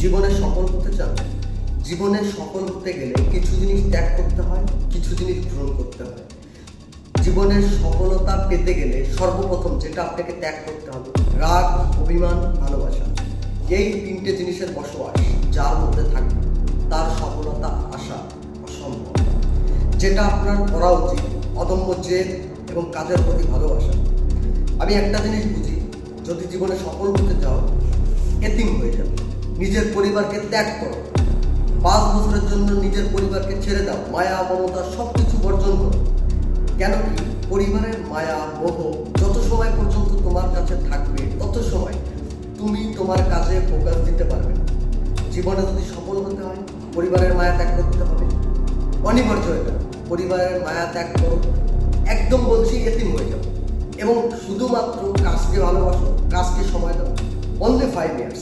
জীবনে সফল হতে চান? জীবনে সফল হতে গেলে কিছু জিনিস ত্যাগ করতে হয়, কিছু জিনিস পূরণ করতে হয়। জীবনের সফলতা পেতে গেলে সর্বপ্রথম যেটা আপনাকে ত্যাগ করতে হবে, রাগ, অভিমান, ভালোবাসা। এই তিনটে জিনিসের বসবাস যার মধ্যে থাকবে তার সফলতা আসা অসম্ভব। যেটা আপনার করা উচিত অদম্য জেদ এবং কাজের প্রতি ভালোবাসা। আমি একটা জিনিস বুঝি, যদি জীবনে সফল হতে চাও এতিম হয়ে যাবে। নিজের পরিবারকে ত্যাগ করো, 5 বছরের জন্য নিজের পরিবারকে ছেড়ে দাও, মায়া মমতা সব কিছু বর্জন করো। কেন কি? পরিবারের মায়া মোহ যত সময় পর্যন্ত তোমার কাছে থাকবে তত সময় তুমি তোমার কাজে ফোকাস দিতে পারবে না। জীবনে যদি সফল হতে হয় পরিবারের মায়া ত্যাগ করতে হবে, অনিবার্য এটা। পরিবারের মায়া ত্যাগ করো, একদম বলছি এতিম হয়ে যাও, এবং শুধুমাত্র কাজকে ভালোবাসো, কাজকে সময় দাও। Only 5 years।